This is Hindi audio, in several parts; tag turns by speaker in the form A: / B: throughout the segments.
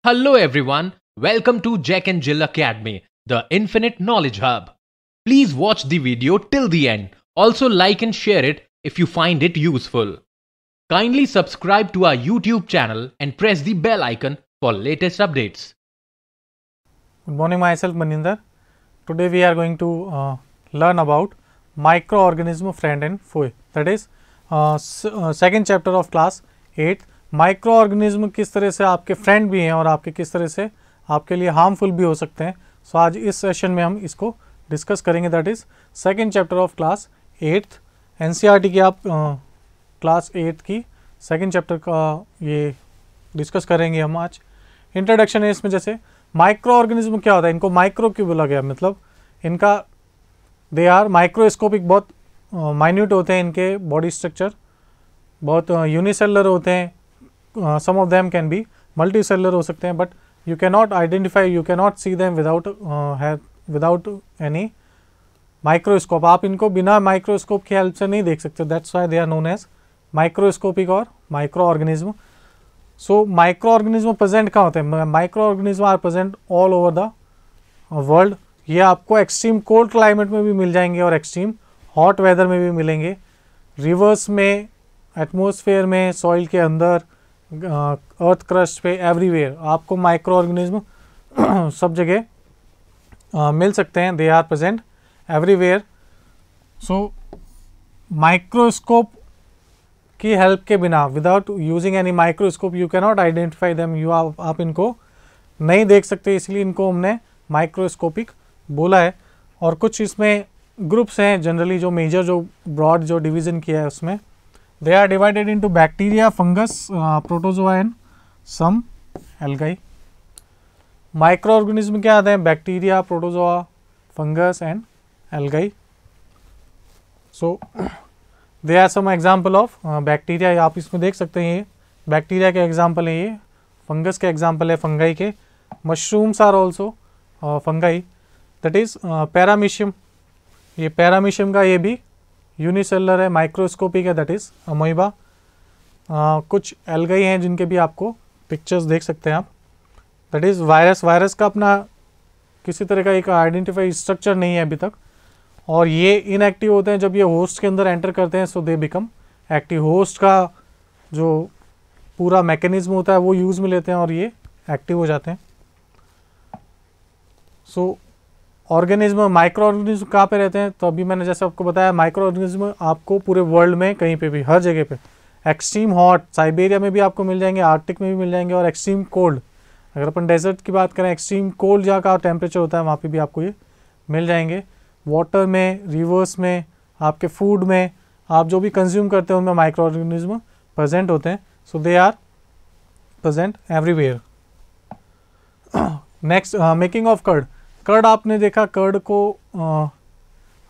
A: Hello everyone, welcome to Jack and Jill Academy, the Infinite Knowledge Hub. Please watch the video till the end. Also like and share it if you find it useful. Kindly subscribe to our YouTube channel and press the bell icon for latest updates.
B: Good morning, myself Maninder. Today we are going to learn about microorganism friend and foe. That is second chapter of class 8. Micro organism किस तरह से आपके फ्रेंड भी हैं और आपके किस तरह से आपके लिए हार्मफुल भी हो सकते हैं. सो आज इस सेशन में हम इसको डिस्कस करेंगे. That is second chapter of class 8th NCERT की आप क्लास 8 की सेकेंड चैप्टर का ये डिस्कस करेंगे हम आज. इंट्रोडक्शन है इसमें. जैसे माइक्रो ऑर्गेनिज्म क्या होता है, इनको माइक्रो क्यों बोला गया, मतलब इनका दे आर माइक्रोस्कोपिक, बहुत माइन्यूट होते हैं इनके बॉडी स्ट्रक्चर, बहुत यूनिसेलर होते हैं. Some of them can be multicellular हो सकते हैं, but you can not identify, you can not see them without any microscope. आप इनको बिना माइक्रोस्कोप की हेल्प से नहीं देख सकते. That's why they are known as microscopic और micro organism. So micro organism present कहाँ होते हैं? Micro organism are present all over the world. ये आपको एक्सट्रीम कोल्ड क्लाइमेट में भी मिल जाएंगे और एक्सट्रीम हॉट वेदर में भी मिलेंगे. रिवर्स में, एटमॉस्फेयर में, सॉइल के अंदर, अर्थ क्रस्ट पे, एवरीवेयर आपको माइक्रो ऑर्गेनिज्म सब जगह मिल सकते हैं. They are present everywhere. So microscope की हेल्प के बिना, without using any microscope, you can not identify them. आप इनको नहीं देख सकते, इसलिए इनको हमने माइक्रोस्कोपिक बोला है. और कुछ इसमें ग्रुप्स हैं जनरली, जो मेजर, जो ब्रॉड जो डिवीज़न किया है उसमें. They are divided into bacteria, fungus, protozoa and some algae. Microorganism क्या आते हैं? Bacteria, protozoa, fungus and algae. So they are some example of bacteria. आप इसमें देख सकते हैं, ये बैक्टीरिया के एग्जाम्पल है, ये फंगस के एग्जाम्पल है, फंगाई के. Mushrooms are also fungi. That is paramecium. ये पैरामीशियम का ये भी यूनिसेलर है, माइक्रोस्कोपिक है, दैट इज़ अमोइबा. कुछ एल्गाई हैं जिनके भी आपको पिक्चर्स देख सकते हैं आप. That is virus. वायरस का अपना किसी तरह का एक आइडेंटिफाई स्ट्रक्चर नहीं है अभी तक, और ये इनएक्टिव होते हैं जब ये होस्ट के अंदर एंटर करते हैं. So they become active. Host का जो पूरा मैकेनिज्म होता है वो यूज़ में लेते हैं और ये एक्टिव हो जाते हैं. सो ऑर्गेनिज्म, माइक्रो ऑर्गेनिज्म कहाँ पे रहते हैं? तो अभी मैंने जैसे आपको बताया, माइक्रो ऑर्गेनिज्म आपको पूरे वर्ल्ड में कहीं पे भी, हर जगह पे, एक्सट्रीम हॉट, साइबेरिया में भी आपको मिल जाएंगे, आर्कटिक में भी मिल जाएंगे, और एक्सट्रीम कोल्ड, अगर अपन डेजर्ट की बात करें, एक्सट्रीम कोल्ड जहाँ का टेम्परेचर होता है वहाँ पे भी आपको ये मिल जाएंगे. वाटर में, रिवर्स में, आपके फूड में, आप जो भी कंज्यूम करते हैं उनमें माइक्रो ऑर्गेनिज्म प्रेजेंट होते हैं. So they are present everywhere. Next, making of curd. Curd आपने देखा, कर्ड को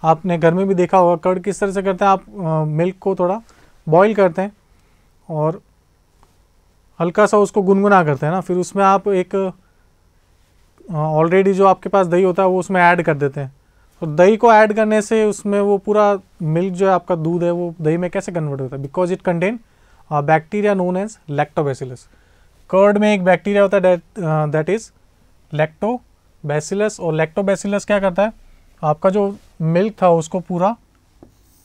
B: आपने घर में भी देखा होगा. कर्ड किस तरह से करते हैं? आप मिल्क को थोड़ा बॉईल करते हैं और हल्का सा उसको गुनगुना करते हैं ना, फिर उसमें आप एक ऑलरेडी जो आपके पास दही होता है वो उसमें ऐड कर देते हैं. तो दही को ऐड करने से उसमें वो पूरा मिल्क जो है, आपका दूध है, वो दही में कैसे कन्वर्ट होता है? Because it contain bacteria known as lactobacillus. Curd में एक बैक्टीरिया होता है दैट इज लैक्टोबैसिलस. और लैक्टोबैसिलस क्या करता है? आपका जो मिल्क था उसको पूरा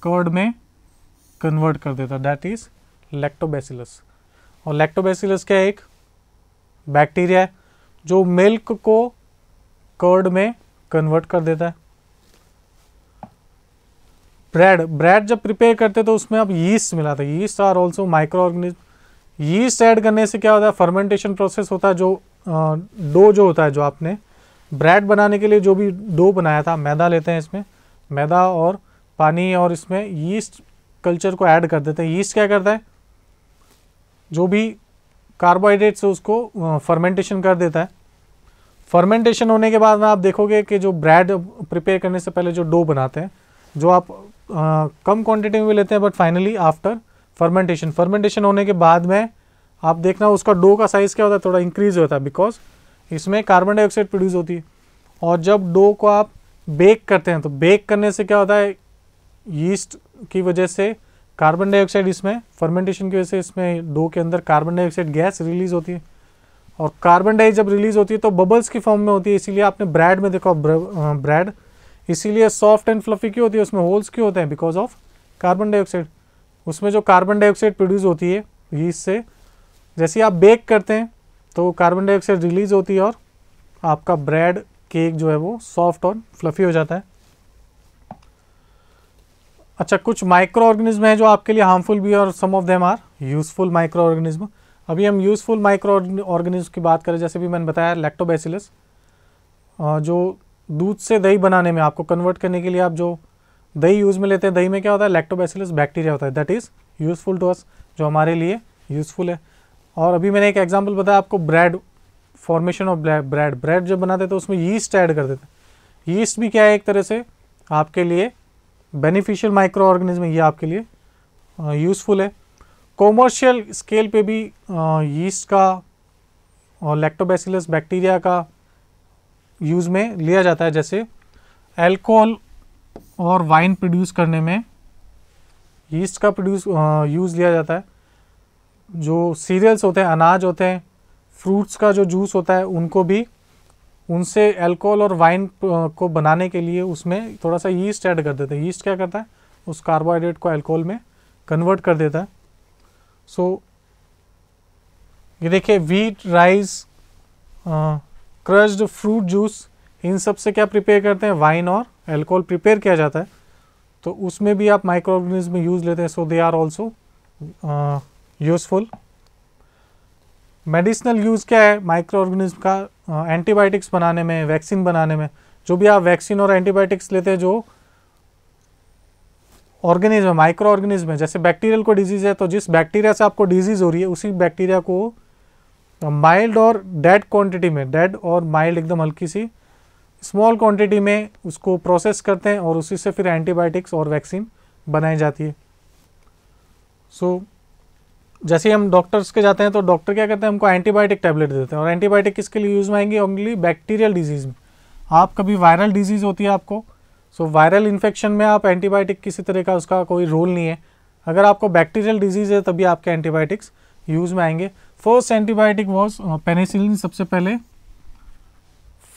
B: कर्ड में कन्वर्ट कर देता है. That is lactobacillus. और लैक्टोबैसिलस क्या, एक बैक्टीरिया है जो मिल्क को कर्ड में कन्वर्ट कर देता है. ब्रेड जब प्रिपेयर करते तो उसमें आप यीस्ट मिलाते हैं. Yeast are also micro organism. Yeast add करने से क्या होता है? फर्मेंटेशन प्रोसेस होता है. जो डो जो होता है, जो आपने ब्रेड बनाने के लिए जो भी डो बनाया था, मैदा लेते हैं, इसमें मैदा और पानी, और इसमें यीस्ट कल्चर को ऐड कर देते हैं. यीस्ट क्या करता है? जो भी कार्बोहाइड्रेट्स है उसको फर्मेंटेशन कर देता है. फर्मेंटेशन होने के बाद में आप देखोगे कि जो ब्रेड प्रिपेयर करने से पहले जो डो बनाते हैं, जो आप कम क्वांटिटी में भी लेते हैं, बट फाइनली आफ्टर फर्मेंटेशन होने के बाद में आप देखना उसका डो का साइज़ क्या होता है? थोड़ा इंक्रीज होता है, बिकॉज इसमें कार्बन डाइऑक्साइड प्रोड्यूस होती है. और जब डो को आप बेक करते हैं, तो बेक करने से क्या होता है? यीस्ट की वजह से कार्बन डाइऑक्साइड, इसमें फर्मेंटेशन की वजह से इसमें डो के अंदर कार्बन डाइऑक्साइड गैस रिलीज होती है. और कार्बन डाई जब रिलीज होती है तो बबल्स की फॉर्म में होती है, इसीलिए आपने ब्रेड में देखा ब्रेड इसीलिए सॉफ्ट एंड फ्लफी क्यों होती है, उसमें होल्स क्यों होते हैं, बिकॉज ऑफ कार्बन डाइऑक्साइड। उसमें जो कार्बन डाइऑक्साइड प्रोड्यूस होती है यीस्ट से, जैसे ही आप बेक करते हैं तो कार्बन डाइऑक्साइड रिलीज होती है और आपका ब्रेड केक जो है वो सॉफ्ट और फ्लफी हो जाता है। अच्छा, कुछ माइक्रो ऑर्गेनिज्म हैं जो आपके लिए हार्मफुल भी है और some of them are useful micro organism. अभी हम यूजफुल माइक्रो ऑर्गेनिज्म की बात करें, जैसे भी मैंने बताया लैक्टोबैसिलस, जो दूध से दही बनाने में आपको कन्वर्ट करने के लिए आप जो दही यूज़ में लेते हैं, दही में क्या होता है, लैक्टोबैसिलस बैक्टीरिया होता है, that is useful to us, जो हमारे लिए यूज़फुल है। और अभी मैंने एक एग्जांपल बताया आपको, ब्रेड, फॉर्मेशन ऑफ ब्रेड जब बनाते तो उसमें यीस्ट ऐड कर देते। यीस्ट भी क्या है, एक तरह से आपके लिए बेनिफिशियल माइक्रो ऑर्गेनिज्म है, ये आपके लिए यूज़फुल है। कॉमर्शियल स्केल पे भी यीस्ट का और लैक्टोबैसिलस बैक्टीरिया का यूज़ में लिया जाता है, जैसे अल्कोहल और वाइन प्रोड्यूस करने में यीस्ट का यूज़ लिया जाता है। जो सीरियल्स होते हैं, अनाज होते हैं, फ्रूट्स का जो जूस होता है, उनको भी उनसे अल्कोहल और वाइन को बनाने के लिए उसमें थोड़ा सा यीस्ट ऐड कर देते हैं। यीस्ट क्या करता है, उस कार्बोहाइड्रेट को अल्कोहल में कन्वर्ट कर देता है। सो ये देखिए, wheat, rice, crushed fruit juice, इन सब से क्या प्रिपेयर करते हैं, वाइन और अल्कोहल प्रिपेयर किया जाता है, तो उसमें भी आप माइक्रो ऑर्गेनिज्म यूज़ लेते हैं। So they are also useful. Medicinal use क्या है माइक्रो ऑर्गेनिज्म का, एंटीबायोटिक्स बनाने में, वैक्सीन बनाने में। जो भी आप वैक्सीन और एंटीबायोटिक्स लेते हैं, जो ऑर्गेनिज्म माइक्रो ऑर्गेनिज्म है, जैसे बैक्टीरियल को डिजीज़ है तो जिस बैक्टीरिया से आपको डिजीज़ हो रही है उसी बैक्टीरिया को माइल्ड और डेड क्वांटिटी में, डेड और माइल्ड एकदम हल्की सी स्मॉल क्वांटिटी में उसको प्रोसेस करते हैं और उसी से फिर एंटीबायोटिक्स और वैक्सीन बनाई जाती है। सो जैसे हम डॉक्टर्स के जाते हैं तो डॉक्टर क्या करते हैं, हमको एंटीबायोटिक टैबलेट देते हैं, और एंटीबायोटिक किसके लिए यूज़ में आएंगे, ओनली बैक्टीरियल डिजीज़ में। आप कभी वायरल डिजीज़ होती है आपको, सो वायरल इन्फेक्शन में आप एंटीबायोटिक किसी तरह का उसका कोई रोल नहीं है। अगर आपको बैक्टीरियल डिजीज़ है तभी आपके एंटीबायोटिक्स यूज़ में आएंगे। First antibiotic was penicillin. सबसे पहले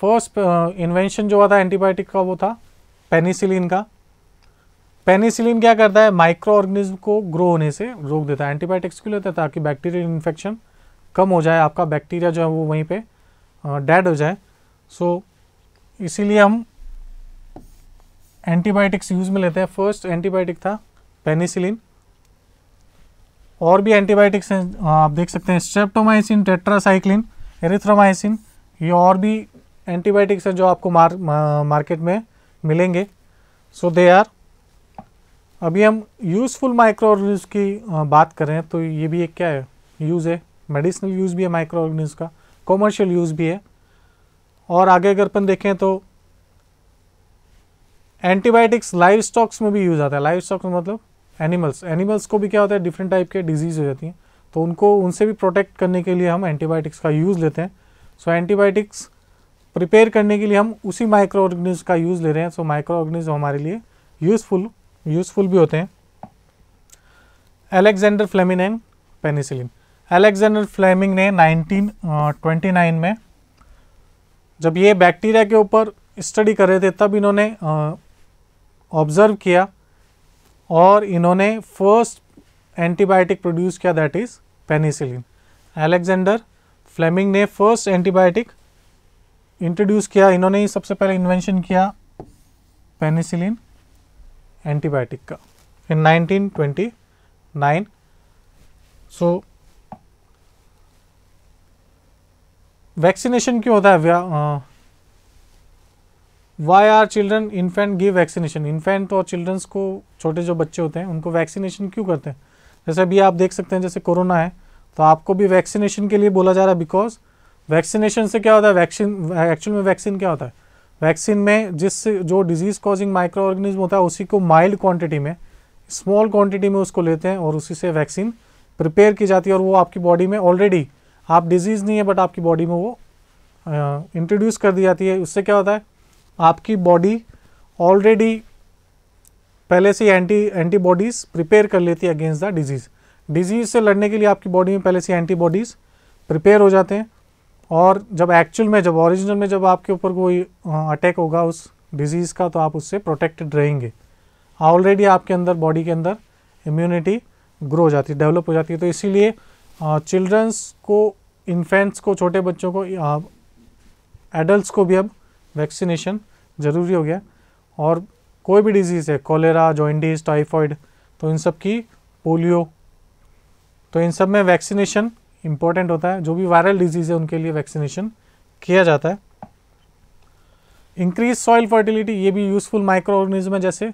B: फर्स्ट इन्वेंशन जो हुआ था एंटीबायोटिक का वो था पेनिसिलिन का। पेनिसिलिन क्या करता है, माइक्रो ऑर्गेनिज्म को ग्रो होने से रोक देता है। एंटीबायोटिक्स क्यों लेता है, ताकि बैक्टीरियल इन्फेक्शन कम हो जाए, आपका बैक्टीरिया जो है वो वहीं पे डेड हो जाए। सो इसीलिए हम एंटीबायोटिक्स यूज़ में लेते हैं। फर्स्ट एंटीबायोटिक था पेनिसिलिन। और भी एंटीबायोटिक्स हैं, आप देख सकते हैं, स्ट्रेप्टोमाइसिन, टेट्रासाइक्लिन, एरिथ्रोमाइसिन, ये और भी एंटीबायोटिक्स हैं जो आपको मार्केट में मिलेंगे। सो दे आर। अभी हम यूज़फुल माइक्रो ऑर्गेनिज्म की बात करें तो ये भी एक क्या है, यूज़ है, मेडिसिनल यूज़ भी है माइक्रो ऑर्गेनिज्म का, कॉमर्शियल यूज़ भी है। और आगे अगर अपन देखें तो एंटीबायोटिक्स लाइव स्टॉक्स में भी यूज़ आता है। लाइव स्टॉक्स मतलब एनिमल्स को भी क्या होता है, डिफरेंट टाइप के डिजीज़ हो जाती हैं, तो उनसे भी प्रोटेक्ट करने के लिए हम एंटीबायोटिक्स का यूज़ लेते हैं। सो एंटीबायोटिक्स प्रिपेयर करने के लिए हम उसी माइक्रो ऑर्गेनिज्म का यूज़ ले रहे हैं। सो माइक्रो ऑर्गेनिज्म हमारे लिए यूज़फुल भी होते हैं। Alexander Fleming and penicillin. Alexander Fleming ने 1929 में जब ये बैक्टीरिया के ऊपर स्टडी कर रहे थे, तब इन्होंने ऑब्जर्व किया और इन्होंने फर्स्ट एंटीबायोटिक प्रोड्यूस किया, that is penicillin. Alexander Fleming ने फर्स्ट एंटीबायोटिक इंट्रोड्यूस किया, इन्होंने ही सबसे पहले इन्वेंशन किया पेनिसिलिन एंटीबायोटिक का इन 1929। सो वैक्सीनेशन क्यों होता है, why are children infant give vaccination. Infant और चिल्ड्रंस को, छोटे जो बच्चे होते हैं उनको वैक्सीनेशन क्यों करते हैं, जैसे अभी आप देख सकते हैं जैसे कोरोना है तो आपको भी वैक्सीनेशन के लिए बोला जा रहा है, बिकॉज वैक्सीनेशन से क्या होता है, एक्चुअल में वैक्सीन क्या होता है, वैक्सीन में जो डिजीज़ कॉजिंग माइक्रो ऑर्गेनिज्म होता है उसी को माइल्ड क्वांटिटी में, स्मॉल क्वांटिटी में उसको लेते हैं और उसी से वैक्सीन प्रिपेयर की जाती है, और वो आपकी बॉडी में ऑलरेडी, आप डिजीज़ नहीं है बट आपकी बॉडी में वो इंट्रोड्यूस कर दी जाती है। उससे क्या होता है, आपकी बॉडी ऑलरेडी पहले से एंटीबॉडीज़ प्रिपेयर कर लेती है अगेंस्ट द डिजीज़ से लड़ने के लिए आपकी बॉडी में पहले से एंटीबॉडीज़ प्रिपेयर हो जाते हैं। और जब एक्चुअल में, जब ओरिजिनल में जब आपके ऊपर कोई अटैक होगा उस डिजीज़ का, तो आप उससे प्रोटेक्टेड रहेंगे। ऑलरेडी आपके अंदर, बॉडी के अंदर इम्यूनिटी ग्रो हो जाती है, डेवलप हो जाती है। तो इसीलिए चिल्ड्रंस को, इन्फेंट्स को, छोटे बच्चों को, एडल्ट्स को भी अब वैक्सीनेशन ज़रूरी हो गया। और कोई भी डिजीज़ है, कोलेरा, जॉइंटिस, टाइफॉइड, तो इन सब की, पोलियो, तो इन सब में वैक्सीनेशन इम्पॉर्टेंट होता है। जो भी वायरल डिजीज़ है उनके लिए वैक्सीनेशन किया जाता है। इंक्रीज सॉइल फर्टिलिटी, ये भी यूज़फुल माइक्रो ऑर्गेनिज्म है। जैसे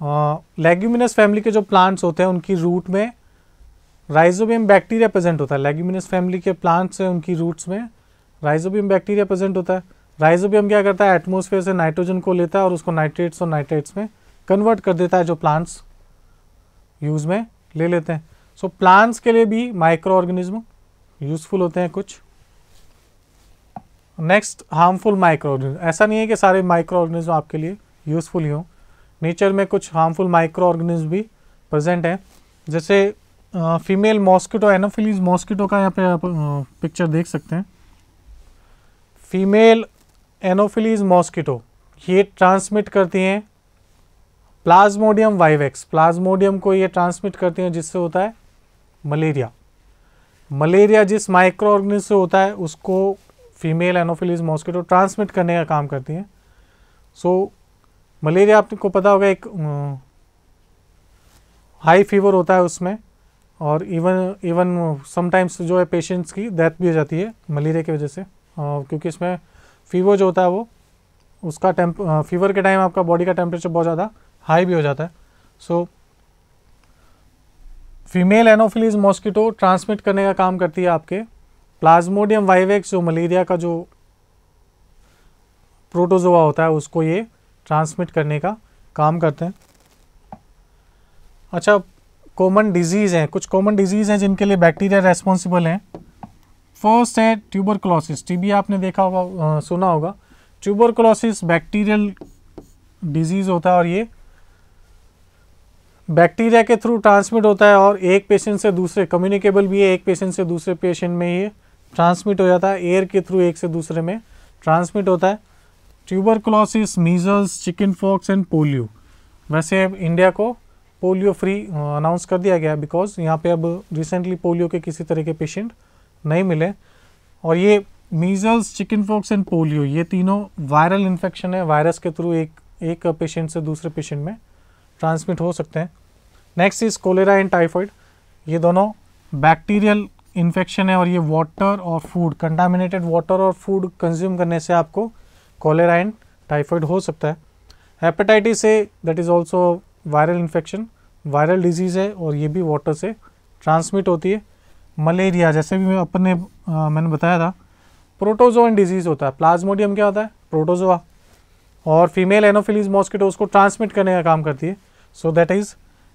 B: लेग्यूमिनस फैमिली के जो प्लांट्स होते हैं उनकी रूट में राइजोबियम बैक्टीरिया प्रेजेंट होता है। लेग्यूमिनस फैमिली के प्लांट्स हैं, उनकी रूट्स में राइजोबियम बैक्टीरिया प्रेजेंट होता है। राइजोबियम क्या करता है, एटमॉस्फेयर से नाइट्रोजन को लेता है और उसको नाइट्रेट्स और नाइट्रेट्स में कन्वर्ट कर देता है, जो प्लांट्स यूज़ में ले लेते हैं। सो प्लांट्स के लिए भी माइक्रो ऑर्गेनिज्म यूज़फुल होते हैं कुछ। Next, harmful micro organism. ऐसा नहीं है कि सारे माइक्रो ऑर्गेनिज्म आपके लिए यूज़फुल ही हों। नेचर में कुछ हार्मफुल माइक्रो ऑर्गेनिज्म भी प्रेजेंट हैं। जैसे फीमेल मॉस्किटो, एनोफिलीज मॉस्किटो का यहाँ पे आप पिक्चर देख सकते हैं। फीमेल एनोफिलीज मॉस्किटो ये ट्रांसमिट करती हैं प्लाज्मोडियम वाइवेक्स। प्लाज्मोडियम को ये ट्रांसमिट करती हैं जिससे होता है मलेरिया। मलेरिया जिस माइक्रो ऑर्गेनिज्म से होता है उसको फीमेल एनोफिलीज मॉस्किटो ट्रांसमिट करने का काम करती हैं। सो मलेरिया आपको पता होगा, एक हाई फीवर होता है उसमें, और इवन समटाइम्स जो है पेशेंट्स की डेथ भी हो जाती है मलेरिया की वजह से, क्योंकि इसमें फीवर जो होता है वो, उसका फीवर के टाइम आपका बॉडी का टेम्परेचर बहुत ज़्यादा हाई भी हो जाता है। So female anopheles mosquito transmit करने का काम करती है आपके प्लाज्मोडियम वाइवेक्स, जो मलेरिया का जो प्रोटोजोआ होता है उसको ये ट्रांसमिट करने का काम करते हैं। अच्छा, कॉमन डिजीज़ हैं, कुछ कॉमन डिजीज़ हैं जिनके लिए बैक्टीरिया रेस्पॉन्सिबल हैं। फर्स्ट है ट्यूबरकुलोसिस। टीबी आपने देखा होगा, सुना होगा। ट्यूबरकुलोसिस बैक्टीरियल डिजीज़ होता है और ये बैक्टीरिया के थ्रू ट्रांसमिट होता है और एक पेशेंट से दूसरे, कम्युनिकेबल भी है, एक पेशेंट से दूसरे पेशेंट में ये ट्रांसमिट हो जाता है, एयर के थ्रू एक से दूसरे में ट्रांसमिट होता है। Tuberculosis, measles, chicken pox and polio. वैसे अब इंडिया को पोलियो फ्री अनाउंस कर दिया गया बिकॉज यहाँ पे अब रिसेंटली पोलियो के किसी तरह के पेशेंट नहीं मिले। और ये measles, chicken pox and polio, ये तीनों वायरल इन्फेक्शन है, वायरस के थ्रू एक पेशेंट से दूसरे पेशेंट में ट्रांसमिट हो सकते हैं। Next is cholera and typhoid. ये दोनों बैक्टीरियल इन्फेक्शन है और ये वाटर और फूड, कंटामिनेटेड वाटर और फूड कंज्यूम करने से आपको कोलेरा एंड टाइफॉइड हो सकता है। Hepatitis A, that is also viral infection, viral disease है और ये भी वाटर से ट्रांसमिट होती है। मलेरिया, जैसे भी मैंने बताया था, प्रोटोजोअन डिजीज़ होता है। प्लाज्मोडियम क्या होता है, प्रोटोजोआ, और फीमेल एनोफिलीज मॉस्किटो उसको ट्रांसमिट करने का काम करती है। सो दैट इज़,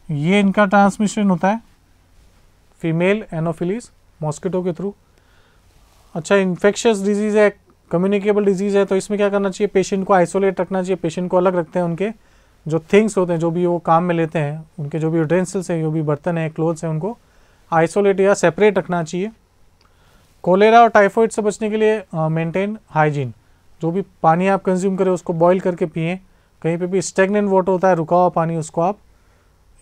B: ये इनका ट्रांसमिशन होता है फीमेल एनोफिलीज मॉस्किटो के थ्रू। अच्छा, इन्फेक्शियस डिजीज़ है, कम्युनिकेबल डिजीज़ है, तो इसमें क्या करना चाहिए, पेशेंट को आइसोलेट रखना चाहिए। पेशेंट को अलग रखते हैं, उनके जो थिंग्स होते हैं, जो भी वो काम में लेते हैं, उनके जो भी यूटेंसिल्स हैं, जो भी बर्तन हैं, क्लोथ्स हैं, उनको आइसोलेट या सेपरेट रखना चाहिए। कोलेरा और टाइफॉइड से बचने के लिए मेंटेन हाइजीन। जो भी पानी आप कंज्यूम करें उसको बॉईल करके पिएं। कहीं पे भी स्टेगनेंट वाटर होता है, रुका हुआ पानी, उसको आप,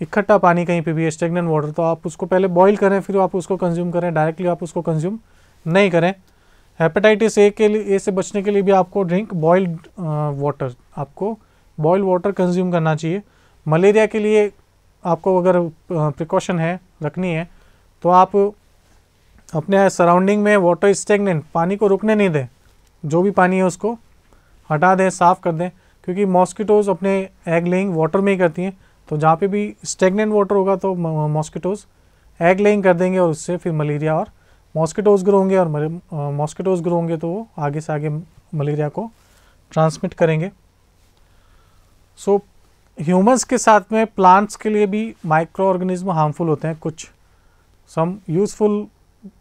B: इकट्ठा पानी कहीं पे भी है स्टेगनेंट वाटर, तो आप उसको पहले बॉईल करें फिर आप उसको कंज्यूम करें, डायरेक्टली आप उसको कंज्यूम नहीं करें। हेपेटाइटिस ए के लिए, ए से बचने के लिए भी आपको ड्रिंक बॉइल्ड वाटर, आपको बॉइल्ड वाटर कंज्यूम करना चाहिए। मलेरिया के लिए आपको अगर प्रिकॉशन है, रखनी है, तो आप अपने सराउंडिंग में वाटर स्टेगनेंट, पानी को रुकने नहीं दें, जो भी पानी है उसको हटा दें, साफ़ कर दें, क्योंकि मॉस्किटोज़ अपने एग लेइंग वाटर में ही करती हैं। तो जहाँ पे भी स्टेगनेंट वाटर होगा तो मॉस्किटोज़ एग लेइंग कर देंगे और उससे फिर मलेरिया और मॉस्किटोज़ ग्रो होंगे, और मॉस्किटोज़ ग्रो होंगे तो वो आगे से आगे मलेरिया को ट्रांसमिट करेंगे। सो ह्यूमंस के साथ में प्लांट्स के लिए भी माइक्रो ऑर्गेनिज्म हार्मफुल होते हैं। कुछ सम यूज़फुल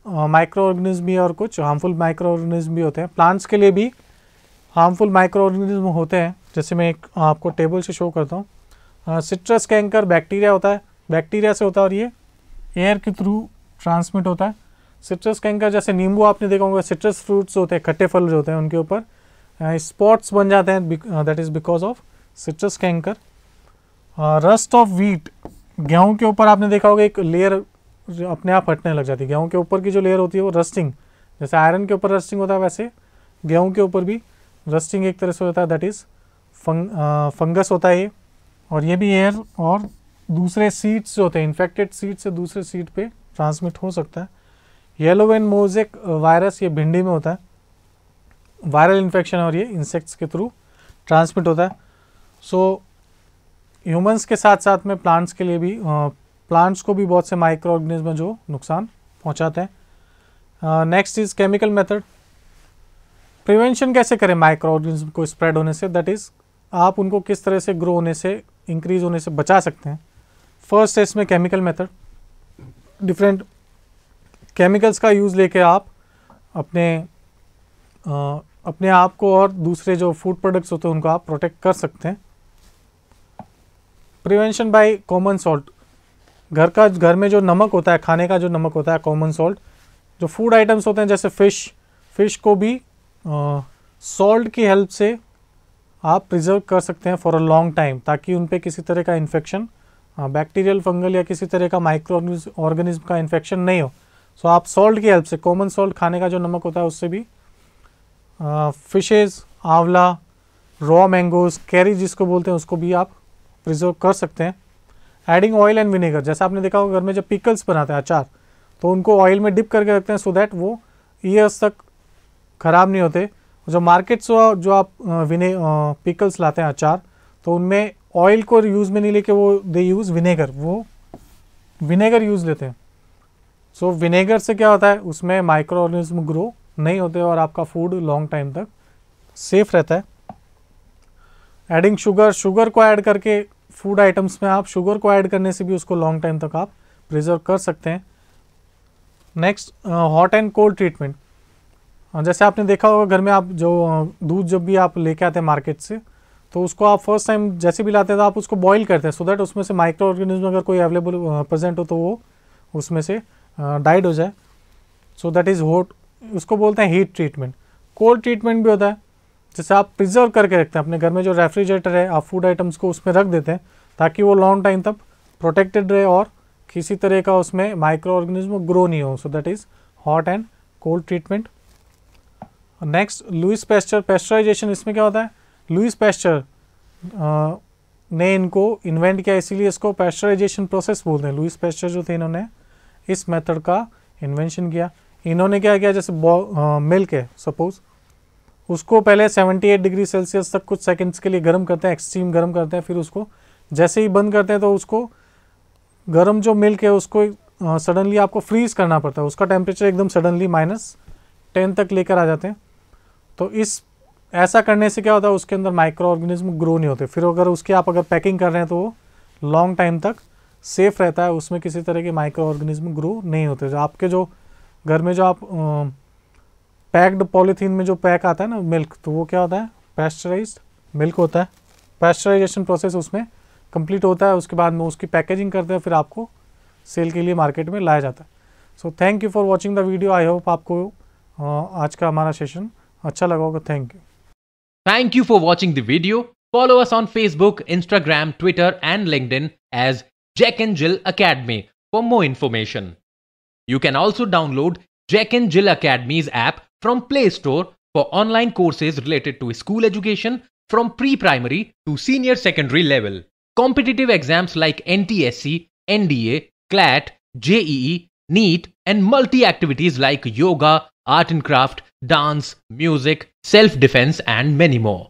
B: माइक्रो ऑर्गेनिज्म भी और कुछ हार्मफुल माइक्रो ऑर्गेनिज्म भी होते हैं। प्लांट्स के लिए भी हार्मफुल माइक्रो ऑर्गेनिज्म होते हैं, जैसे मैं एक आपको टेबल से शो करता हूँ। सिट्रस कैंकर बैक्टीरिया होता है, बैक्टीरिया से होता है और ये एयर के थ्रू ट्रांसमिट होता है। सिट्रस कैंकर जैसे नींबू आपने देखा होगा, सिट्रस फ्रूट्स होते हैं, खट्टे फल जो होते हैं उनके ऊपर स्पॉट्स बन जाते हैं, that is because of citrus canker. Rust of wheat, गेहूं के ऊपर आपने देखा होगा एक लेयर अपने आप हटने लग जाती है। गेहूं के ऊपर की जो लेयर होती है वो रस्टिंग, जैसे आयरन के ऊपर रस्टिंग होता है वैसे गेहूं के ऊपर भी रस्टिंग एक तरह से होता है, दैट इज़ फंगस होता है ये। और ये भी एयर और दूसरे सीड्स जो होते हैं, इन्फेक्टेड सीड से दूसरे सीड पे ट्रांसमिट हो सकता है। येलो वेन मोजेक वायरस, ये भिंडी में होता है, वायरल इन्फेक्शन, और ये इंसेक्ट्स के थ्रू ट्रांसमिट होता है। सो ह्यूमंस के साथ साथ में प्लांट्स के लिए भी, प्लांट्स को भी बहुत से माइक्रो ऑर्गेनिज्म जो नुकसान पहुंचाते हैं। Next is chemical method. Prevention कैसे करें माइक्रो ऑर्गेनिज्म को स्प्रेड होने से, दैट इज़ आप उनको किस तरह से ग्रो होने से, इंक्रीज होने से बचा सकते हैं। फर्स्ट है इसमें केमिकल मेथड। डिफरेंट केमिकल्स का यूज़ लेके आप अपने आप को और दूसरे जो फूड प्रोडक्ट्स होते हैं उनको आप प्रोटेक्ट कर सकते हैं। प्रिवेंशन बाय कॉमन सॉल्ट, घर में जो नमक होता है, खाने का जो नमक होता है कॉमन सॉल्ट, जो फूड आइटम्स होते हैं जैसे फिश को भी सॉल्ट की हेल्प से आप प्रिजर्व कर सकते हैं फॉर अ लॉन्ग टाइम, ताकि उन पे किसी तरह का इन्फेक्शन, बैक्टीरियल, फंगल या किसी तरह का माइक्रो ऑर्गेनिज्म का इन्फेक्शन नहीं हो। सो आप सॉल्ट की हेल्प से, कॉमन सॉल्ट खाने का जो नमक होता है उससे भी फिशेज़, आंवला, रॉ मैंगोज, कैरी जिसको बोलते हैं, उसको भी आप प्रिजर्व कर सकते हैं। एडिंग ऑयल एंड विनेगर, जैसा आपने देखा होगा घर में जब पिकल्स बनाते हैं, अचार, तो उनको ऑयल में डिप करके रखते हैं सो दैट वो ईयर्स तक ख़राब नहीं होते। जो मार्केट से जो आप पिकल्स लाते हैं अचार, तो उनमें ऑयल को यूज़ में नहीं लेके वो दे यूज़ विनेगर, वो विनेगर यूज़ लेते हैं। सो विनेगर से क्या होता है, उसमें माइक्रो ऑर्गेनिज्म ग्रो नहीं होते और आपका फूड लॉन्ग टाइम तक सेफ रहता है। एडिंग शुगर को ऐड करके फूड आइटम्स में आप शुगर को ऐड करने से भी उसको लॉन्ग टाइम तक आप प्रिजर्व कर सकते हैं। Next, hot and cold treatment. जैसे आपने देखा होगा घर में आप जो दूध जब भी आप लेके आते हैं मार्केट से, तो उसको आप फर्स्ट टाइम जैसे भी लाते हैं तो आप उसको बॉईल करते हैं सो दैट उसमें से माइक्रो ऑर्गेनिज्म अगर कोई अवेलेबल प्रेजेंट हो तो वो उसमें से डाइड हो जाए। सो दैट इज़ हॉट, उसको बोलते हैं हीट ट्रीटमेंट। कोल्ड ट्रीटमेंट भी होता है, जैसे आप प्रिजर्व करके रखते हैं अपने घर में जो रेफ्रिजरेटर है, आप फूड आइटम्स को उसमें रख देते हैं ताकि वो लॉन्ग टाइम तक प्रोटेक्टेड रहे और किसी तरह का उसमें माइक्रो ऑर्गेनिज्म ग्रो नहीं हो। So that is hot and cold treatment. Next, Louis Pasteur pasteurisation. इसमें क्या होता है, लुईस पैस्चर ने इनको इन्वेंट किया, इसीलिए इसको पेस्चराइजेशन प्रोसेस बोलते हैं। लुईस पैस्चर जो थे, इन्होंने इस मेथड का इन्वेंशन किया। इन्होंने क्या किया, जैसे मिल्क है सपोज, उसको पहले 78 डिग्री सेल्सियस तक कुछ सेकंड्स के लिए गर्म करते हैं, एक्सट्रीम गर्म करते हैं, फिर उसको जैसे ही बंद करते हैं तो उसको गर्म जो मिल्क है उसको सडनली आपको फ्रीज करना पड़ता है, उसका टेम्परेचर एकदम सडनली -10 तक लेकर आ जाते हैं। तो ऐसा करने से क्या होता है, उसके अंदर माइक्रो ऑर्गेनिज्म ग्रो नहीं होते। फिर अगर उसकी आप अगर पैकिंग कर रहे हैं तो वो लॉन्ग टाइम तक सेफ रहता है, उसमें किसी तरह के माइक्रो ऑर्गेनिज्म ग्रो नहीं होते। जो आपके जो घर में जो आप पैक्ड पॉलीथीन में जो पैक आता है ना मिल्क, तो वो क्या होता है, पेस्चराइज्ड मिल्क होता है। पेस्चराइजेशन प्रोसेस उसमें कंप्लीट होता है, उसके बाद में उसकी पैकेजिंग करते हैं, फिर आपको सेल के लिए मार्केट में लाया जाता है। So thank you for watching the video. I hope आपको आज का हमारा सेशन अच्छा लगा होगा। Thank you.
A: Thank you for watching the video. Follow us on Facebook, Instagram, Twitter, and LinkedIn as Jack and Jill Academy for more information. You can also download Jack and Jill Academy's app from Play Store for online courses related to school education from pre-primary to senior secondary level. Competitive exams like NTSC, NDA, CLAT, JEE, NEET, and multi-activities like yoga, art and craft, dance, music, self-defense, and many more.